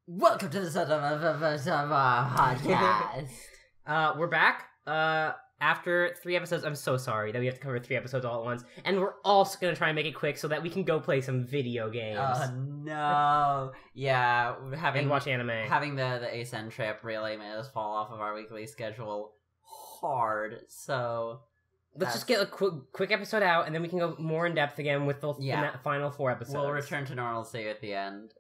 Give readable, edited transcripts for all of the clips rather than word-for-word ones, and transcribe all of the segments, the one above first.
Welcome to the podcast. We're back. After 3 episodes, I'm so sorry that we have to cover 3 episodes all at once, and we're also gonna try and make it quick so that we can go play some video games. No. Yeah, And watch anime. Having the ASEN trip really made us fall off of our weekly schedule hard, so... Let's just get a quick episode out, and then we can go more in depth again with the final 4 episodes. We'll return to normalcy at the end.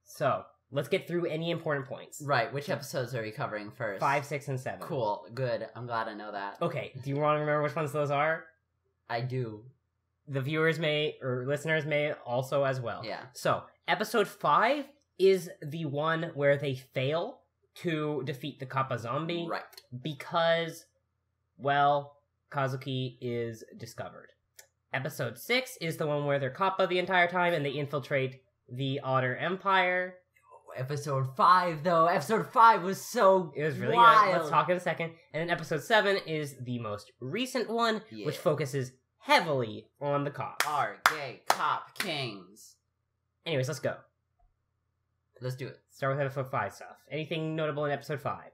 So, let's get through any important points. Right, which episodes are we covering first? 5, 6, and 7. Cool, good. I'm glad I know that. Okay, do you want to remember which ones those are? I do. The viewers may, or listeners may also as well. Yeah. So, episode 5 is the one where they fail to defeat the Kappa zombie. Right. Because, well, Kazuki is discovered. Episode 6 is the one where they're Kappa the entire time and they infiltrate the Otter Empire. Episode 5, though. Episode 5 was so It was really wild. good. Let's talk in a second. And then episode 7 is the most recent one, which focuses heavily on the cops. Our gay cop kings. Anyways, let's go. Let's do it. Start with episode 5 stuff. Anything notable in episode 5?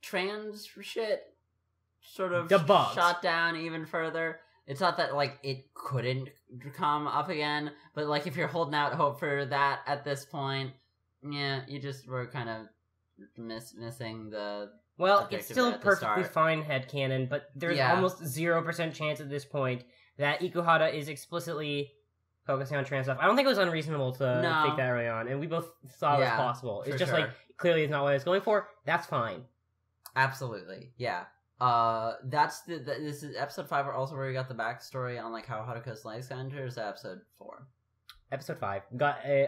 Trans shit sort of Debunked. shot down even further. It's not that, like, it couldn't come up again, but, like, if you're holding out hope for that at this point, yeah, you just were kind of missing the... Well, it's still perfectly fine headcanon, but there's almost 0% chance at this point that Ikuhara is explicitly focusing on trans stuff. I don't think it was unreasonable to think that early on, and we both thought it was possible. It's just, like, clearly it's not what it's going for. That's fine. Absolutely, yeah. This is episode 5 also where we got the backstory on, like, how Haruka's legs got injured, or is that episode 4? Episode 5. We got we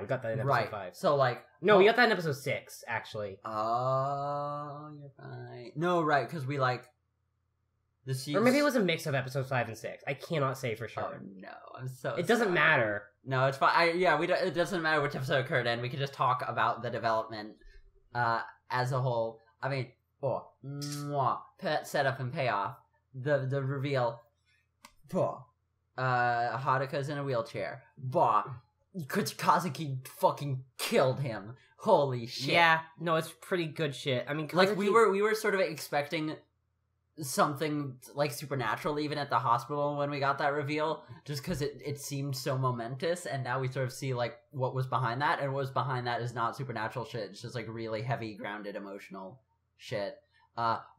got that in episode 5. So, like... No, we got that in episode 6, actually. Oh, you're right. No, right, because we, like... Or maybe it was a mix of episodes 5 and 6. I cannot say for sure. Oh, no. I'm so It doesn't matter. No, it's fine. It doesn't matter which episode occurred in. We can just talk about the development as a whole. I mean... setup and payoff. The reveal. Haruka's in a wheelchair. Kazuki fucking killed him. Holy shit. Yeah, no, it's pretty good shit. I mean, Kazuki... like we were sort of expecting something like supernatural even at the hospital when we got that reveal, just because it seemed so momentous, and now we sort of see like what was behind that, and what was behind that is not supernatural shit. It's just like really heavy, grounded, emotional shit.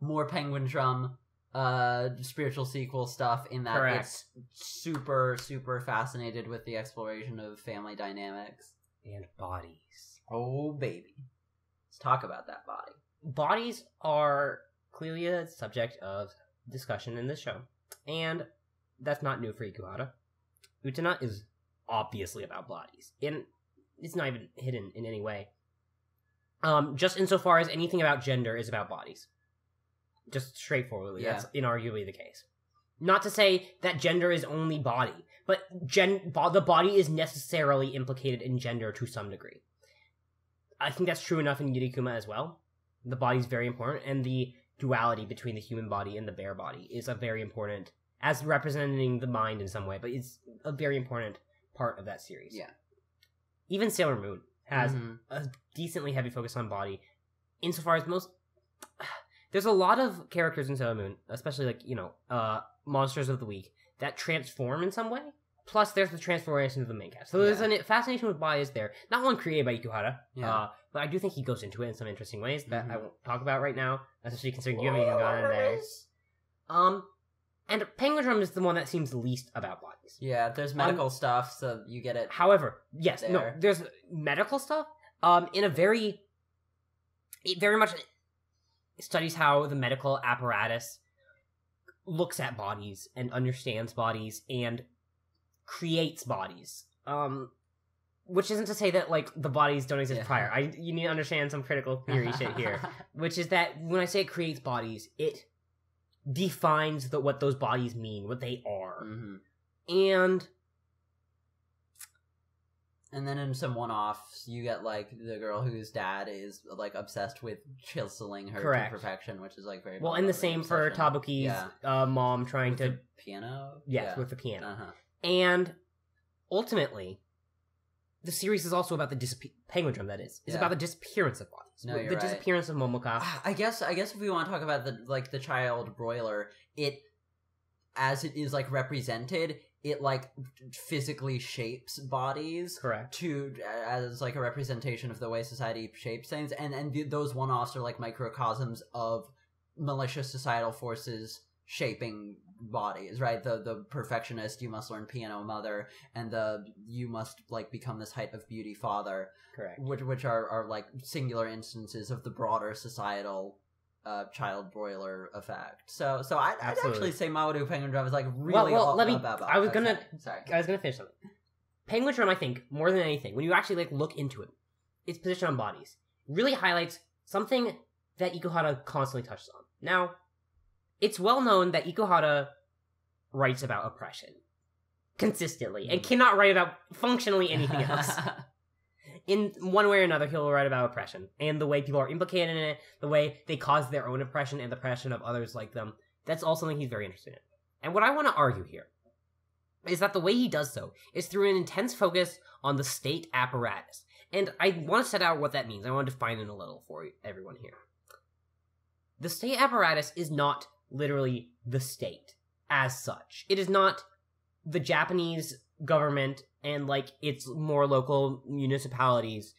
More Penguin Drum spiritual sequel stuff in that. Correct. It's super, super fascinated with the exploration of family dynamics. And bodies. Oh, baby. Let's talk about that body. Bodies are clearly a subject of discussion in this show. And that's not new for Ikuhara. Utena is obviously about bodies. And it's not even hidden in any way. Just insofar as anything about gender is about bodies. Just straightforwardly, that's inarguably the case. Not to say that gender is only body, but the body is necessarily implicated in gender to some degree. I think that's true enough in Yurikuma as well. The body is very important, and the duality between the human body and the bear body is a very important, as representing the mind in some way, but it's a very important part of that series. Yeah. Even Sailor Moon has a decently heavy focus on body, insofar as most... There's a lot of characters in Sailor Moon, especially, like, Monsters of the Week, that transform in some way. Plus, there's the transformation of the main cast. So there's a fascination with bodies there. Not one created by Ikuhara, but I do think he goes into it in some interesting ways that I won't talk about right now, especially considering you haven't even gone in there. And Penguin Drum is the one that seems least about bodies. Yeah, there's medical stuff, so you get it. However, there's medical stuff. It very much studies how the medical apparatus looks at bodies and understands bodies and creates bodies. Which isn't to say that, like, the bodies don't exist prior. You need to understand some critical theory shit here. Which is that when I say it creates bodies, it defines what those bodies mean, what they are. Mm-hmm. And then in some one-offs, you get, like, the girl whose dad is, like, obsessed with chiseling her to perfection, which is, like, very... Well, and the same for Tabuki's mom trying with to... the piano? Yes, with the piano. Uh-huh. And, ultimately, the series is also about the Penguin Drum, that is. It's about the disappearance of bodies. No, you're the right. disappearance of Momoka. I guess if we want to talk about the child broiler, it, as it is, like, represented, it, like, physically shapes bodies. Correct. As, like, a representation of the way society shapes things, and those one-offs are, like, microcosms of malicious societal forces shaping bodies, right? The perfectionist, you must learn piano mother, and the you must, like, become this height of beauty father. Correct. Which are like singular instances of the broader societal child broiler effect. So I'd actually say Mawaru Penguin Drum is, like, really I was gonna finish something. Penguin Drum, I think, more than anything, when you actually, like, look into it, its position on bodies really highlights something that Ikuhara constantly touches on. Now, it's well known that Ikuhara writes about oppression consistently and cannot write about functionally anything else. In one way or another, he'll write about oppression and the way people are implicated in it, the way they cause their own oppression and the oppression of others like them. That's all something he's very interested in. And what I want to argue here is that the way he does so is through an intense focus on the state apparatus. And I want to set out what that means. I want to define it a little for everyone here. The state apparatus is not literally the state as such. It is not the Japanese government and, like, its more local municipalities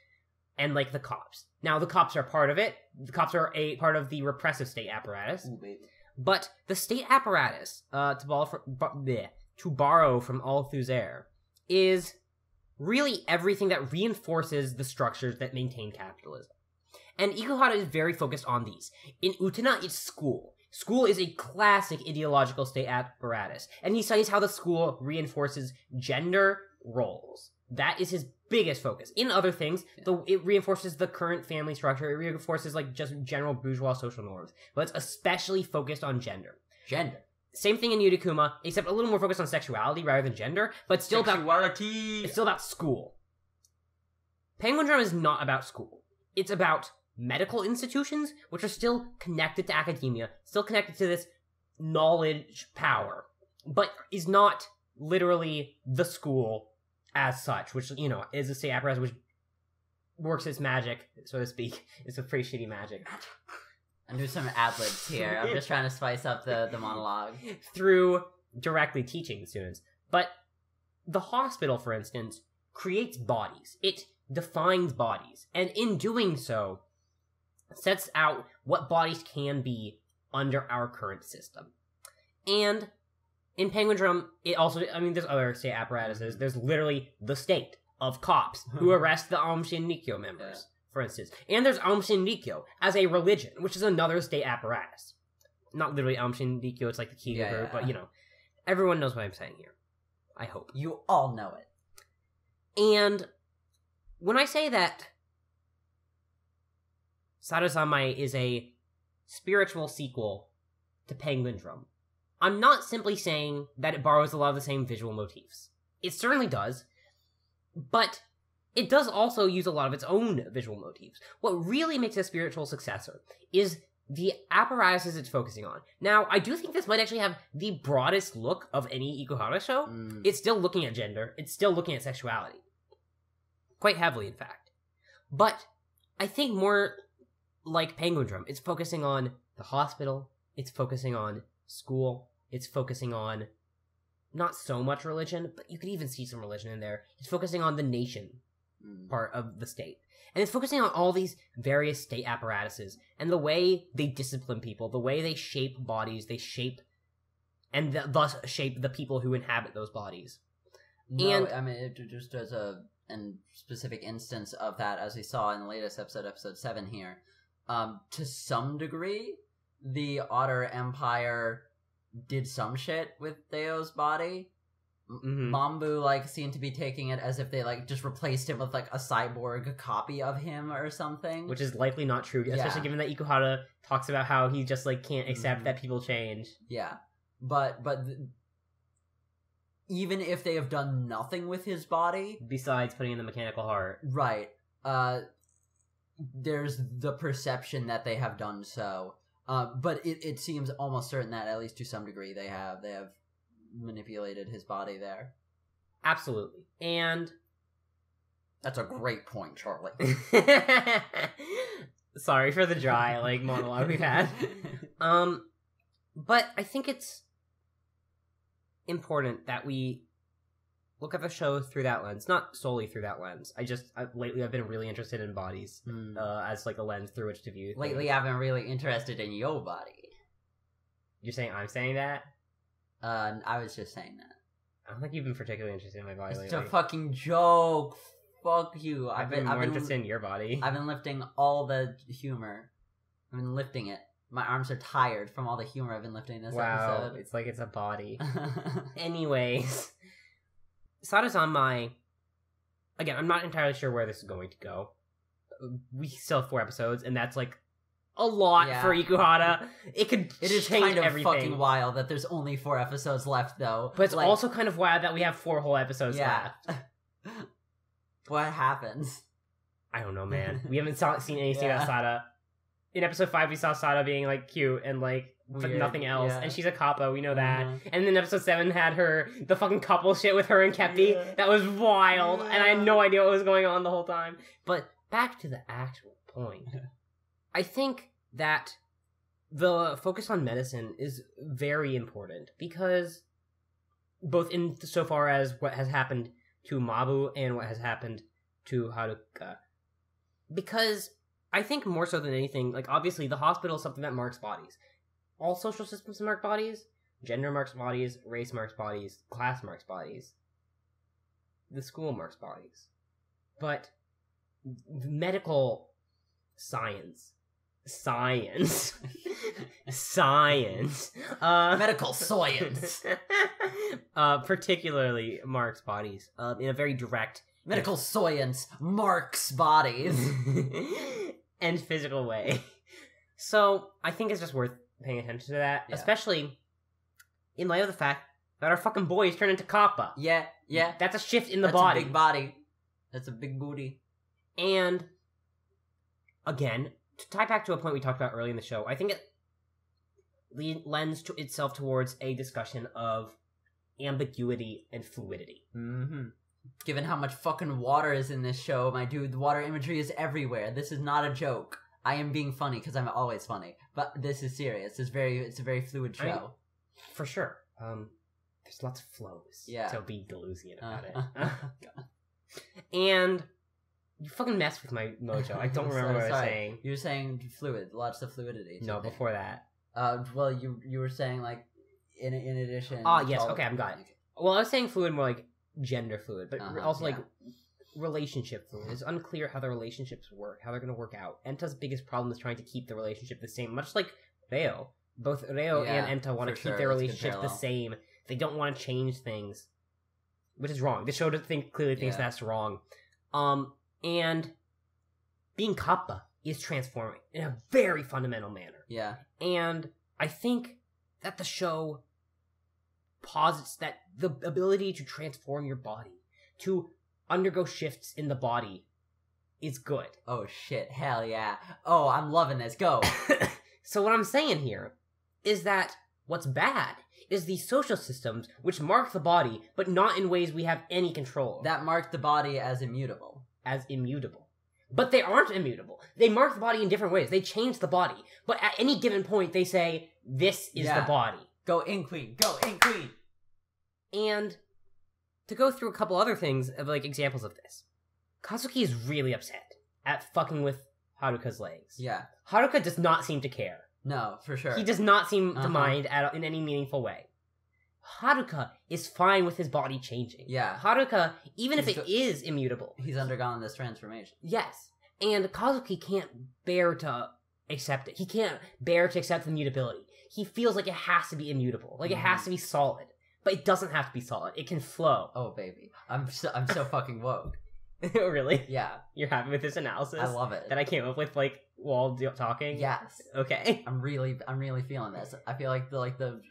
and, like, the cops. Now, the cops are part of it. The cops are a part of the repressive state apparatus. Ooh, baby. But the state apparatus, to borrow from Althusser, is really everything that reinforces the structures that maintain capitalism. And Ikuhara is very focused on these. In Utena, it's school. School is a classic ideological state apparatus, and he studies how the school reinforces gender roles. That is his biggest focus. In other things, it reinforces the current family structure, it reinforces, like, just general bourgeois social norms, but it's especially focused on gender. Same thing in Yurikuma, except a little more focused on sexuality rather than gender, but still it's still about school. Penguin Drum is not about school. It's about medical institutions, which are still connected to academia, still connected to this knowledge power, but is not literally the school as such, which, you know, is a state apparatus which works its magic, so to speak. It's a pretty shitty magic. And do some ad-libs here. I'm just trying to spice up the monologue. Through directly teaching students. But the hospital, for instance, creates bodies. It defines bodies. And in doing so, sets out what bodies can be under our current system. And in Penguin Drum, it also, I mean, there's other state apparatuses. There's literally the state of cops who arrest the Aum Shinrikyo members, for instance. And there's Aum Shinrikyo as a religion, which is another state apparatus. Not literally Aum Shinrikyo, it's like the Kiga group, but, you know, everyone knows what I'm saying here. I hope. You all know it. And when I say that Sarazanmai is a spiritual sequel to Penguin Drum, I'm not simply saying that it borrows a lot of the same visual motifs. It certainly does, but it does also use a lot of its own visual motifs. What really makes a spiritual successor is the apparatuses it's focusing on. Now, I do think this might actually have the broadest look of any Ikuhara show. It's still looking at gender. It's still looking at sexuality. Quite heavily, in fact. But I think more like Penguin Drum, it's focusing on the hospital, it's focusing on school, it's focusing on not so much religion, but you could even see some religion in there. It's focusing on the nation part of the state. And it's focusing on all these various state apparatuses and the way they discipline people, the way they shape bodies, they shape and thus shape the people who inhabit those bodies. No, and I mean, it just as a specific instance of that, as we saw in the latest episode 7 here, to some degree, the Otter Empire did some shit with Theo's body. Mambu, like, seemed to be taking it as if they, like, just replaced him with, like, a cyborg copy of him or something. Which is likely not true, especially given that Ikuhara talks about how he just, like, can't accept that people change. Yeah. But even if they have done nothing with his body... Besides putting in the mechanical heart. Right. There's the perception that they have done so. But it seems almost certain that, at least to some degree, they have manipulated his body there. Absolutely. And That's a great point, Charlie. Sorry for the dry, monologue we've had. But I think it's important that we look at the show through that lens, not solely through that lens. Lately I've been really interested in bodies as a lens through which to view things. Lately I've been really interested in your body. You're saying I'm saying that? I was just saying that. I don't think you've been particularly interested in my body lately. It's a fucking joke. Fuck you. I've been more interested in your body. I've been lifting all the humor. I've been lifting it. My arms are tired from all the humor I've been lifting this episode. It's like it's a body. Anyways, Sarazanmai. Again, I'm not entirely sure where this is going to go. We still have 4 episodes, and that's a lot for Ikuhara. It is change kind of everything. Fucking wild that there's only 4 episodes left, though. But it's also kind of wild that we have 4 whole episodes left. What happens? I don't know, man. We haven't seen anything about Sada. In episode 5, we saw Sada being cute and but nothing else, and she's a kappa. We know that. And then episode 7 had the fucking couple shit with her and Kepi. That was wild, and I had no idea what was going on the whole time. But back to the actual point. I think that the focus on medicine is very important because both in so far as what has happened to Mabu and what has happened to Haruka. Because I think more so than anything, obviously the hospital is something that marks bodies. All social systems mark bodies. Gender marks bodies. Race marks bodies. Class marks bodies. The school marks bodies. But medical science. Medical science. Particularly marks bodies in a very direct... Medical science marks bodies. And physical way. So, I think it's just worth paying attention to that, especially in light of the fact that our fucking boys turn into kappa. Yeah. That's a shift in the body. That's a big body. That's a big booty. And, again, to tie back to a point we talked about early in the show, I think it lends to itself towards a discussion of ambiguity and fluidity. Mm-hmm. Given how much fucking water is in this show, my dude, the water imagery is everywhere. This is not a joke. I am being funny because I'm always funny, but this is serious. It's a very fluid show. For sure. There's lots of flows. Yeah. So be Delusian about it. And you fucking messed with my mojo. I don't remember what I was saying. You were saying fluid, lots of fluidity. No, before that. Well, you were saying in addition. Yes. Okay, I've got it. Well, I was saying fluid more gender fluid, but also relationship fluid. It's unclear how the relationships work, how they're going to work out. Enta's biggest problem is trying to keep the relationship the same, much like Reo. Both Reo and Enta want to keep their relationship the same. They don't want to change things, which is wrong. The show clearly thinks that's wrong. And being kappa is transforming in a very fundamental manner. Yeah. And I think that the show posits that the ability to transform your body, to undergo shifts in the body, is good. Oh shit, hell yeah. Oh, I'm loving this, go. So what I'm saying here is that what's bad is these social systems which mark the body, but not in ways we have any control over. That mark the body as immutable. But they aren't immutable. They mark the body in different ways. They change the body. But at any given point, they say, this is the body. Go in, queen. Go in, queen. And to go through a couple other things of examples of this. Kazuki is really upset at fucking with Haruka's legs. Yeah. Haruka does not seem to care. No, for sure. He does not seem to mind in any meaningful way. Haruka is fine with his body changing. Yeah. Haruka, even if it is immutable. He's undergone this transformation. Yes. And Kazuki can't bear to accept it. He can't bear to accept the mutability. He feels like it has to be immutable. It has to be solid. But it doesn't have to be solid. It can flow. Oh, baby. I'm so fucking woke. Really? Yeah. You're happy with this analysis? I love it. That I came up with, while talking? Yes. Okay. I'm really feeling this. I feel like the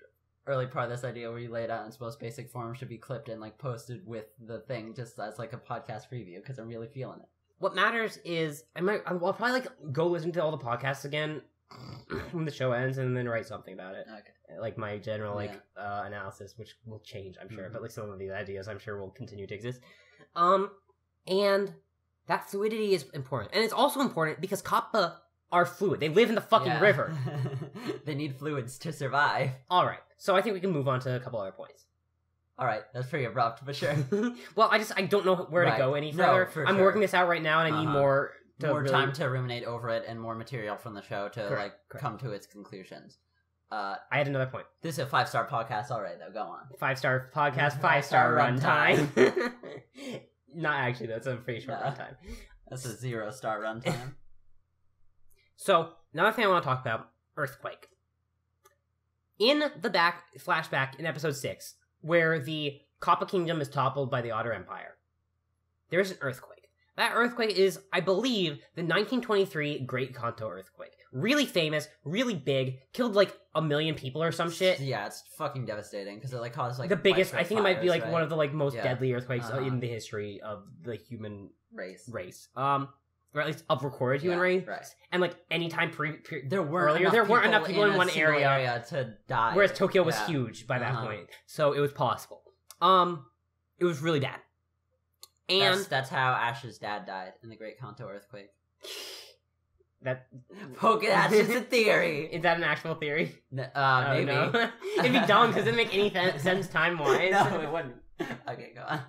early part of this idea where you lay it out in its most basic form should be clipped and posted with the thing just as a podcast preview because I'm really feeling it. What matters is I'll probably go listen to all the podcasts again when the show ends and then write something about it. Okay. My general analysis, which will change, I'm sure, but some of these ideas I'm sure will continue to exist. And that fluidity is important. And it's also important because Kappa are fluid. They live in the fucking river. They need fluids to survive. Alright, so I think we can move on to a couple other points. Alright, that's pretty abrupt, but sure. Well, I don't know where to go any further. I'm working this out right now, and I need more time to ruminate over it and more material from the show to come to its conclusions. I had another point. This is a 5-star podcast. All right, though, go on. 5-star podcast, 5-star runtime. Not actually, that's a pretty short runtime. That's a 0-star runtime. So, another thing I want to talk about, Earthquake. In the flashback in episode 6, where the Kappa Kingdom is toppled by the Otter Empire, there's an earthquake. That earthquake is, I believe, the 1923 Great Kanto earthquake. Really famous, really big, killed like 1 million people or some shit. Yeah, it's fucking devastating because it like caused like the biggest. I think fires, it might be like right? one of the like most deadly earthquakes in the history of the human race. Or at least of recorded human race. Right. And like anytime there weren't enough people in one area to die. Whereas Tokyo was huge by that point, so it was possible. It was really bad. And that's how Ash's dad died in the Great Kanto earthquake. That's just a theory. Is that an actual theory? Maybe. No. It'd be dumb because it doesn't make any sense time-wise. No, it wouldn't. Okay, go on.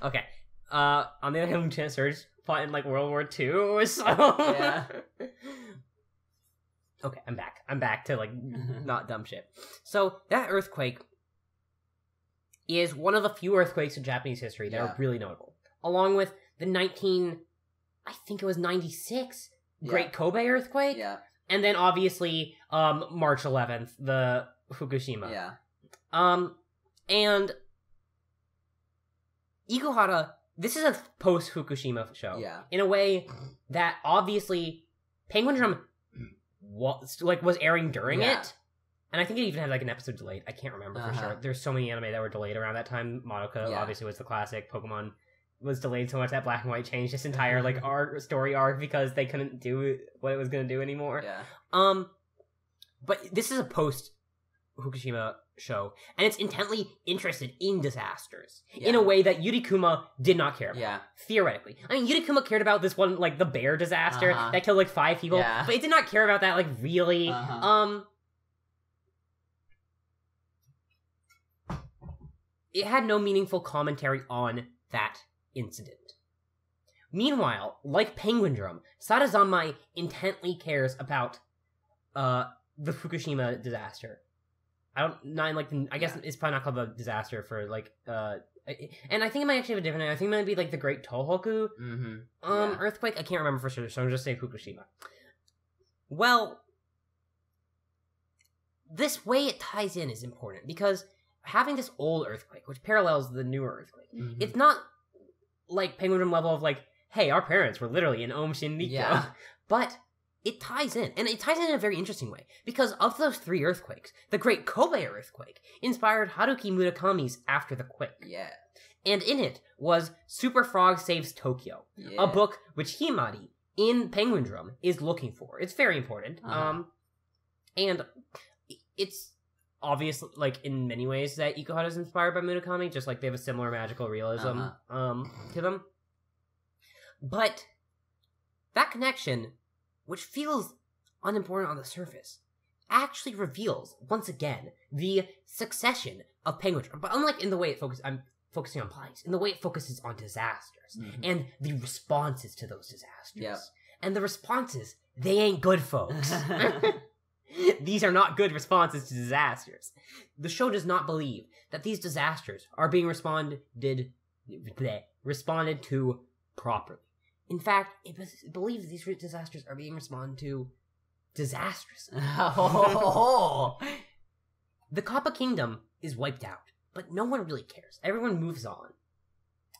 Okay. On the other hand, Lieutenant Surge fought in like World War II, so yeah. Okay, I'm back to like not dumb shit. So that earthquake is one of the few earthquakes in Japanese history that are really notable, along with the 96 Great Kobe earthquake. Yeah. And then obviously March 11th, the Fukushima. Yeah. And Ikuhara, this is a post-Fukushima show. Yeah. In a way that obviously Penguin Drum was airing during it. And I think it even had like an episode delayed. I can't remember for sure. There's so many anime that were delayed around that time. Madoka obviously was the classic. Pokemon was delayed so much that Black and White changed its entire like story arc because they couldn't do what it was going to do anymore. Yeah. But this is a post Fukushima show, and it's intently interested in disasters in a way that Yurikuma did not care about. Yeah. Theoretically. I mean, Yurikuma cared about this one, like, the bear disaster that killed, like, 5 people, but it did not care about that, like, really. It had no meaningful commentary on that incident. Meanwhile, like Penguin Drum, Sarazanmai intently cares about the Fukushima disaster. I guess it's probably not called the disaster for, like, and I think it might actually have a different name. I think it might be, like, the Great Tohoku earthquake. I can't remember for sure, so I'm just saying Fukushima. Well, this way it ties in is important, because having this old earthquake, which parallels the newer earthquake, it's not, like, Penguin Drum level of, like, hey, our parents were literally in Om Shinrikyo, but it ties in, and it ties in a very interesting way, because of those 3 earthquakes, the Great Kobe earthquake inspired Haruki Murakami's After the Quake. Yeah. And in it was Super Frog Saves Tokyo, a book which Himari, in Penguin Drum, is looking for. It's very important. And it's obvious, like, in many ways that Ikuhara is inspired by Murakami, just like they have a similar magical realism to them. But that connection, which feels unimportant on the surface, actually reveals, once again, the succession of Penguin Drum. But unlike in the way I'm focusing on bodies, in the way it focuses on disasters, and the responses to those disasters. Yep. And the responses, they ain't good, folks. These are not good responses to disasters. The show does not believe that these disasters are being responded to properly. In fact, it believes these disasters are being responded to disastrously. The Kappa Kingdom is wiped out, but no one really cares. Everyone moves on.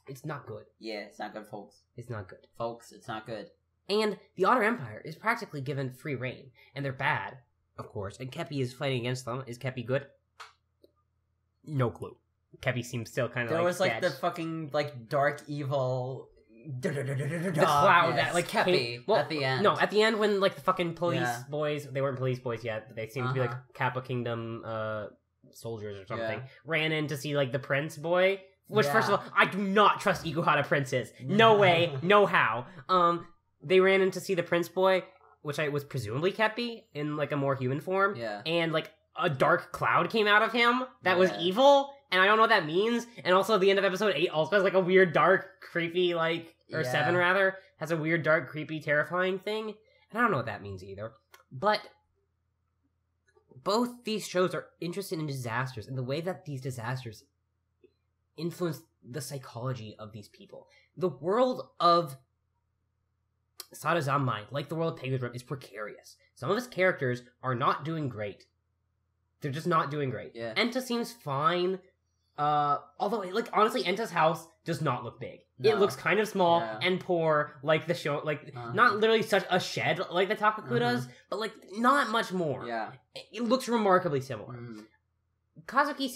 It's not good. Yeah, it's not good, folks. It's not good. Folks, it's not good. And the Otter Empire is practically given free reign, and they're bad, of course, and Kepi is fighting against them. Is Kepi good? No clue. Kepi seems still kind of there like was like sketch. the fucking like dark evil the cloud that like Kepi at the end. No, at the end when like the fucking police boys, they weren't police boys yet, but they seemed to be like Kappa Kingdom soldiers or something, ran in to see like the prince boy Which, first of all, I do not trust Ikuhara princes. No way, no how. They ran in to see the prince boy, which was presumably Kepi, in, like, a more human form. Yeah. And, like, a dark cloud came out of him that was evil, and I don't know what that means. And also, the end of episode 8 also has, like, a weird, dark, creepy, like, or 7, rather, has a weird, dark, creepy, terrifying thing. And I don't know what that means either. But both these shows are interested in disasters and the way that these disasters influence the psychology of these people. The world of Sarazanmai, like the world of Penguin Drum, is precarious. Some of its characters are not doing great. They're just not doing great. Yeah. Enta seems fine. Although, like, honestly, Enta's house does not look big. No. It looks kind of small and poor, like the show, like, not literally such a shed like the Takaku does, but, like, not much more. Yeah. It looks remarkably similar. Kazuki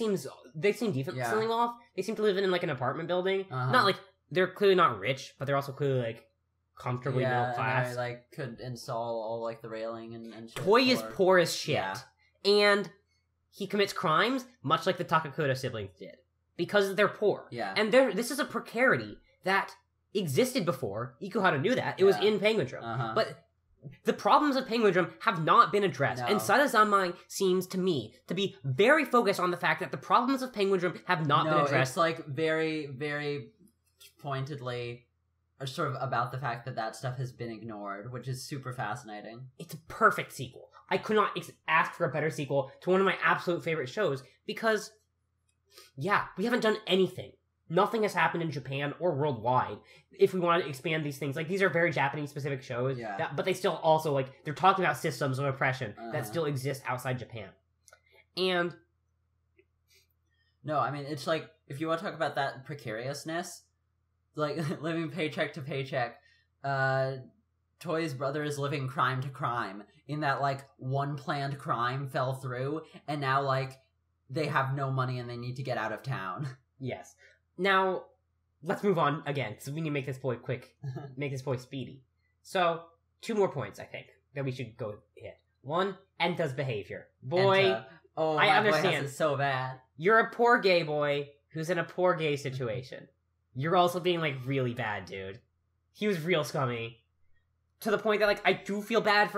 they seem decently off. They seem to live in, like, an apartment building. Not, like, they're clearly not rich, but they're also clearly, like, comfortably middle class. And they, like, could install all, like, the railing and shit. Toy is poor as shit. Yeah. And he commits crimes, much like the Takakura siblings did, because they're poor. Yeah. And this is a precarity that existed before. Ikuhara knew that. It was in Penguin Drum. But the problems of Penguin Drum have not been addressed. No. And Sarazanmai seems, to me, to be very focused on the fact that the problems of Penguin Drum have not been addressed. It's, like, very, very pointedly sort of about the fact that stuff has been ignored, which is super fascinating. It's a perfect sequel. I could not ask for a better sequel to one of my absolute favorite shows because, we haven't done anything. Nothing has happened in Japan or worldwide. If we want to expand these things, like, these are very Japanese-specific shows, but they still also, like, they're talking about systems of oppression that still exist outside Japan. And no, I mean, it's like, if you want to talk about that precariousness, like, living paycheck to paycheck, Toy's brother is living crime to crime, in that, like, one planned crime fell through, and now, like, they have no money and they need to get out of town. Yes. Now, let's move on again, so we need to make this boy quick, make this boy speedy. So, 2 more points, I think, that we should go hit. 1, Enta's behavior. Boy, Enta. Oh, I understand. Boy has it so bad. You're a poor gay boy who's in a poor gay situation. You're also being, like, really bad, dude. He was real scummy. To the point that, like, I do feel bad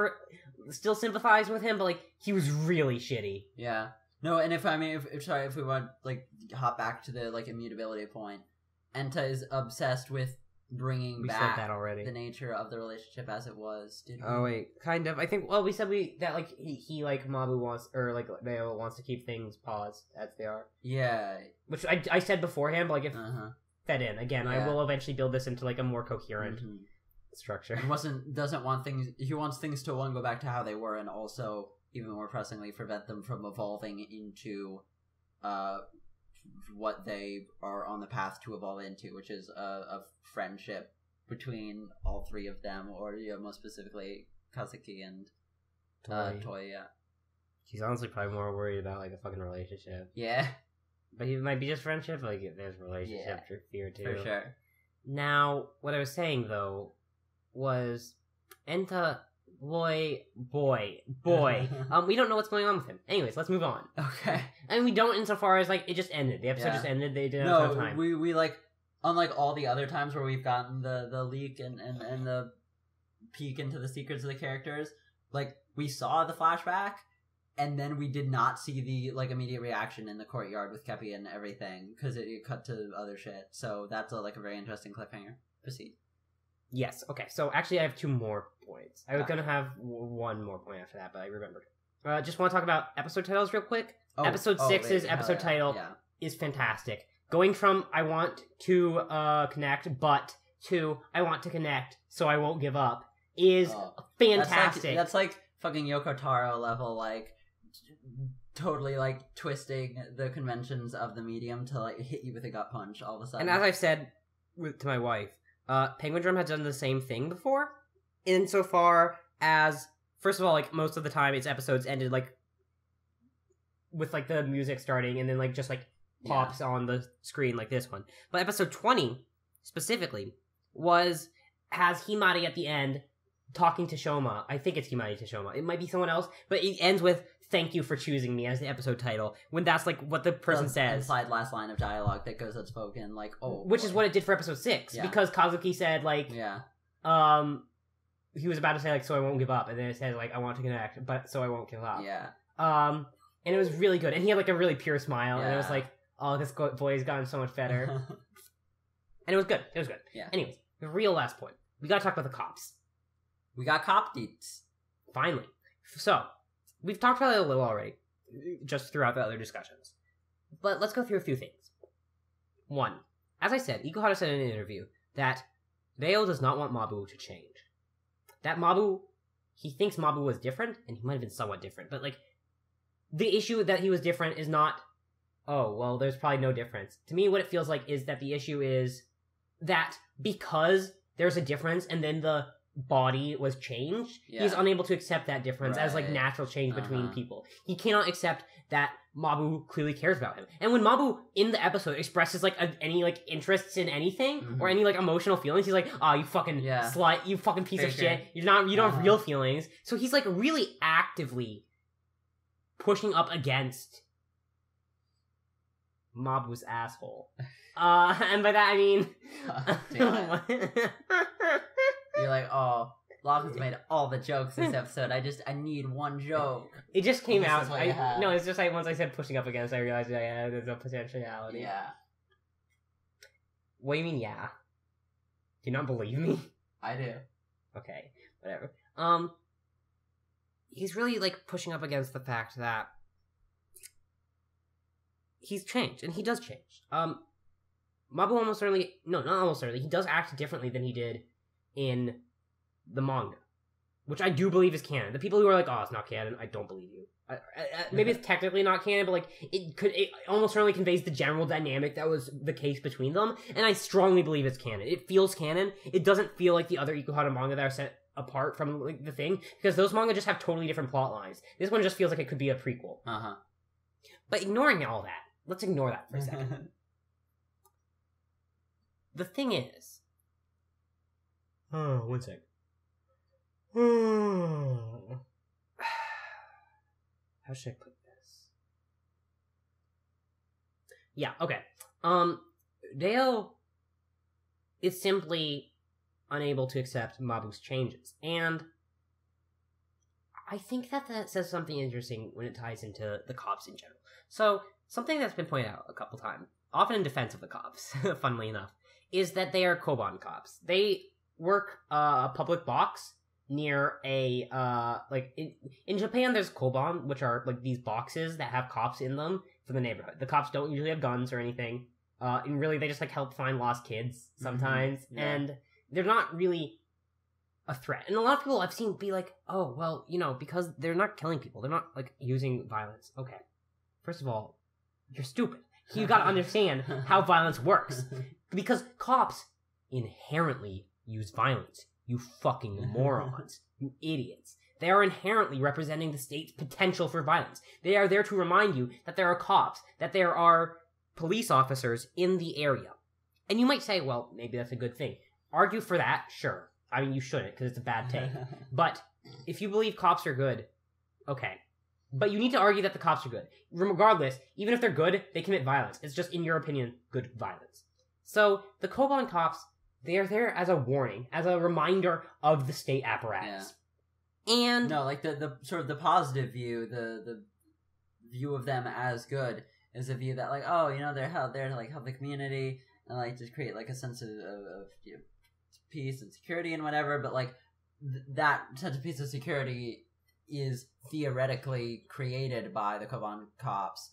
still sympathize with him, but, like, he was really shitty. Yeah. No, and if we want, like, hop back to the, like, immutability point, Enta is obsessed with bringing back said that already. The nature of the relationship as it was, didn't we? Oh, wait, kind of. I think, well, we said that, like, he like, Mabu wants, or, like, Mayo wants to keep things paused as they are. Yeah. Which I said beforehand, but, like, if fed in. Again, I will eventually build this into, like, a more coherent structure. He wants things to, one, go back to how they were, and also, even more pressingly, prevent them from evolving into what they are on the path to evolve into, which is a friendship between all 3 of them, or most specifically Kazuki and Toy. He's honestly probably more worried about, like, a fucking relationship. Yeah. But he might be just friendship, like, there's relationship fear too. For sure. Now, what I was saying, though, was Enta, boy. We don't know what's going on with him. Anyways, let's move on. Okay. And we don't insofar as, like, it just ended. The episode just ended. They didn't have time. We like, unlike all the other times where we've gotten the leak and the peek into the secrets of the characters, like, we saw the flashback, and then we did not see the, like, immediate reaction in the courtyard with Kepi and everything, because it cut to other shit. So that's a very interesting cliffhanger. Proceed. Yes, okay. So actually I have 2 more points. I was going to have 1 more point after that, but I remembered. Just want to talk about episode titles real quick. Episode 6's episode title is fantastic. Going from I want to connect, but to I want to connect, so I won't give up is fantastic. That's like fucking Yoko Taro level, like, totally, like, twisting the conventions of the medium to, like, hit you with a gut punch all of a sudden. And as I've said to my wife, Penguin Drum has done the same thing before, insofar as, first of all, like, most of the time its episodes ended, like, with, like, the music starting and then, like, just, like, pops on the screen like this one. But episode 20, specifically, has Himari at the end talking to Shoma. I think it's Himari to Shoma. It might be someone else, but it ends with "Thank you for choosing me" as the episode title. When that's like what the person says. Implied last line of dialogue that goes unspoken, like, oh, which is what it did for episode 6, because Kazuki said like, he was about to say like, so I won't give up, and then it said like, I want to connect, but so I won't give up. Yeah. And it was really good, and he had like a really pure smile, and it was like, oh, this boy has gotten so much better. And it was good. It was good. Yeah. Anyways, the real last point. We gotta talk about the cops. We got cop deets. Finally. So, we've talked about it a little already, just throughout the other discussions. But let's go through a few things. 1. As I said, Ikuhara said in an interview that Reo does not want Mabu to change. That Mabu, he thinks Mabu was different, and he might have been somewhat different, but like, the issue that he was different is not, oh, well, there's probably no difference. To me, what it feels like is that the issue is that because there's a difference and then the body was changed, he's unable to accept that difference as like natural change between people. He cannot accept that Mabu clearly cares about him. And when Mabu in the episode expresses like any like interests in anything or any like emotional feelings, he's like, "Oh, you fucking slut, you fucking piece of shit. You don't have real feelings." So he's like really actively pushing up against Mabu's asshole. And by that I mean you're like, oh, Locke's made all the jokes this episode. I need one joke. It just came out. No, it's just like once I said pushing up against, I realized there's a potentiality. Yeah. What do you mean, yeah? Do you not believe me? I do. Okay, whatever. He's really like pushing up against the fact that he's changed, and he does change. Mabu almost certainly, no, not almost certainly, he does act differently than he did in the manga, which I do believe is canon. The people who are like, oh, it's not canon, I don't believe you. Maybe it's technically not canon, but like it almost certainly conveys the general dynamic that was the case between them, and I strongly believe it's canon. It feels canon. It doesn't feel like the other Ikuhara manga that are set apart from like the thing, because those manga just have totally different plot lines. This one just feels like it could be a prequel. But ignoring all that, let's ignore that for a second. The thing is... Oh, one sec. How should I put this? Yeah, okay. Reo is simply unable to accept Mabu's changes. And I think that says something interesting when it ties into the cops in general. So, something that's been pointed out a couple times, often in defense of the cops, funnily enough, is that they are Koban cops. They work a public box near a, in Japan there's Koban, which are, like, these boxes that have cops in them for the neighborhood. The cops don't usually have guns or anything, and really they just, like, help find lost kids sometimes, and they're not really a threat. And a lot of people I've seen be like, oh, well, because they're not killing people, they're not, like, using violence. Okay. First of all, you're stupid. You gotta understand how violence works. Because cops inherently use violence. You fucking morons. You idiots. They are inherently representing the state's potential for violence. They are there to remind you that there are cops, that there are police officers in the area. And you might say, well, maybe that's a good thing. Argue for that, sure. I mean, you shouldn't, because it's a bad take. But if you believe cops are good, okay. But you need to argue that the cops are good. Regardless, even if they're good, they commit violence. It's just, in your opinion, good violence. So, the Koban cops, they are there as a warning, as a reminder of the state apparatus. Yeah. And... No, like, the sort of the positive view, the view of them as good, is a view that, like, oh, they're there to, like, help the community, and, like, just create, like, a sense of peace and security and whatever, but, like, that sense of peace and security is theoretically created by the Koban cops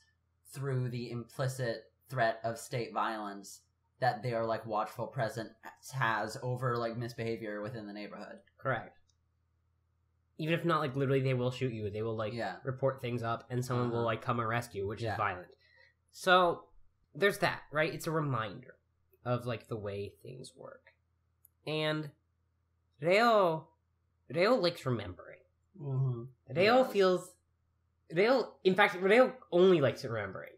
through the implicit threat of state violence that their, like, watchful presence has over, like, misbehavior within the neighborhood. Correct. Even if not, like, literally they will shoot you. They will, like, report things up, and someone will, like, come arrest you, which is violent. So, there's that, right? It's a reminder of, like, the way things work. And Reo likes remembering. Mm-hmm. Reo only likes remembering.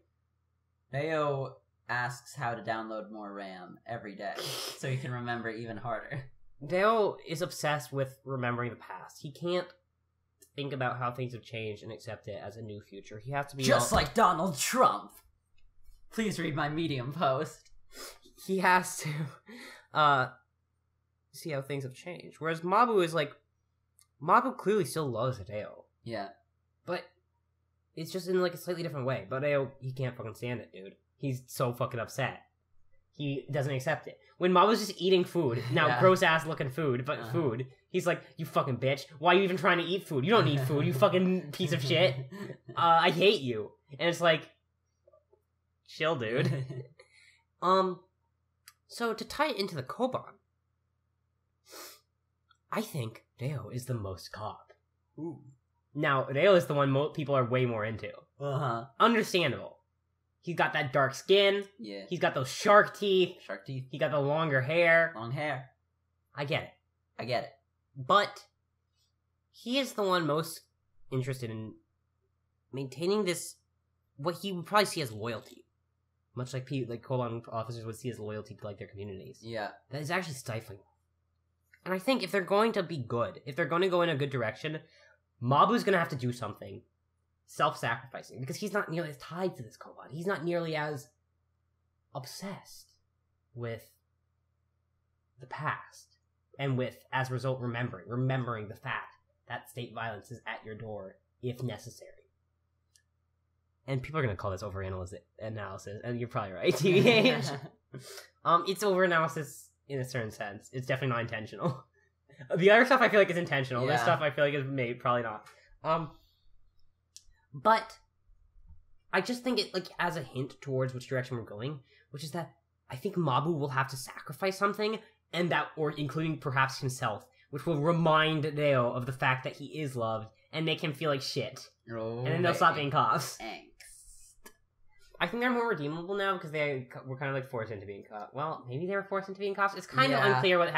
Reo asks how to download more RAM every day, so he can remember even harder. Dale is obsessed with remembering the past. He can't think about how things have changed and accept it as a new future. He has to be just like Donald Trump. Please read my Medium post. He has to see how things have changed. Whereas Mabu is like, Mabu clearly still loves Hideo. Yeah. But it's just in like a slightly different way. But Hideo, he can't fucking stand it, dude. He's so fucking upset. He doesn't accept it. When Mabu's just eating food, now gross ass looking food, but food, he's like, you fucking bitch. Why are you even trying to eat food? You don't need food, you fucking piece of shit. I hate you. And it's like, chill, dude. So to tie it into the Koban, I think Reo is the most cop. Ooh. Now, Reo is the one people are way more into. Uh-huh. Understandable. He's got that dark skin. Yeah. He's got those shark teeth. Shark teeth. He got the longer hair. Long hair. I get it. I get it. But he is the one most interested in maintaining this, what he would probably see as loyalty. Much like Koban officers would see as loyalty to like their communities. Yeah. That is actually stifling. And I think if they're going to be good, if they're going to go in a good direction, Mabu's going to have to do something self-sacrificing, because he's not nearly as tied to this Koban. He's not nearly as obsessed with the past, and with, as a result, remembering the fact that state violence is at your door if necessary. And people are going to call this overanalysis, and you're probably right, TBH. It's overanalysis in a certain sense. It's definitely not intentional. The other stuff I feel like is intentional. Yeah. This stuff I feel like is probably not. But I just think it, like, as a hint towards which direction we're going, which is that I think Mabu will have to sacrifice something, and that, or including perhaps himself, which will remind Reo of the fact that he is loved and make him feel like shit. Oh, And then they'll stop being cops. Angst. I think they're more redeemable now because they were kind of like forced into being cops. Well, maybe they were forced into being cops. It's kind of unclear what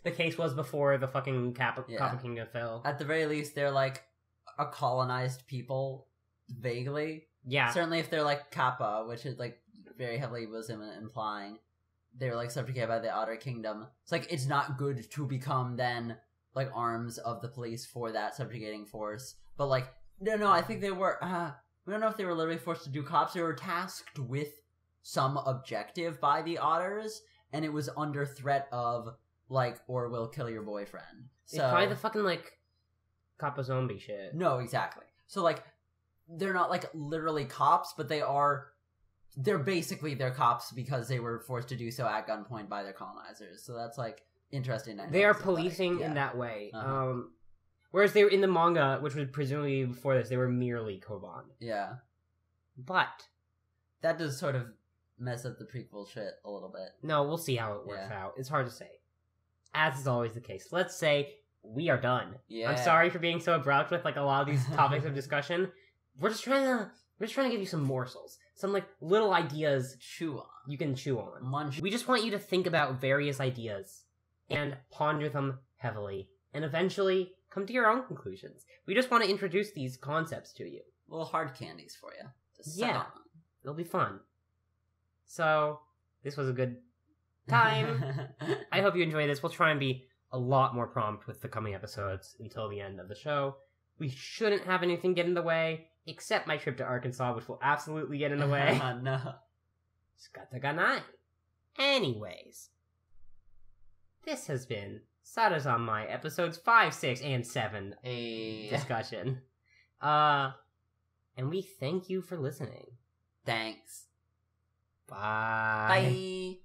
the case was before the fucking Kappa Kingdom fell. At the very least, they're like a colonized people, vaguely. Yeah. Certainly if they're like Kappa, which is like very heavily was implying, they're like subjugated by the Outer Kingdom. It's like, it's not good to become then like arms of the police for that subjugating force. But like, no, I think they were, we don't know if they were literally forced to do cops. They were tasked with some objective by the Otters, and it was under threat of like, or we'll kill your boyfriend. So It's probably the fucking like Kappa zombie shit. no, exactly. So like, they're not like literally cops, but they're basically cops because they were forced to do so at gunpoint by their colonizers. So that's like interesting. They are policing in that way. Uh-huh. Whereas they were in the manga, which was presumably before this, they were merely Koban. Yeah. But That does sort of mess up the prequel shit a little bit. no, we'll see how it works out. It's hard to say. As is always the case. Let's say we are done. Yeah. I'm sorry for being so abrupt with like a lot of these topics of discussion. We're just trying to give you some morsels, some like little ideas Chew on. you can chew on. Munch. We just want you to think about various ideas and ponder them heavily, and eventually come to your own conclusions. We just want to introduce these concepts to you. Little hard candies for you. To suck on. It'll be fun. So, this was a good time. I hope you enjoy this. We'll try and be a lot more prompt with the coming episodes until the end of the show. We shouldn't have anything get in the way, except my trip to Arkansas, which will absolutely get in the way. No. Skataganai. Anyways, this has been Sarazanmai episodes 5, 6, and 7 discussion. And we thank you for listening. Thanks. Bye. Bye.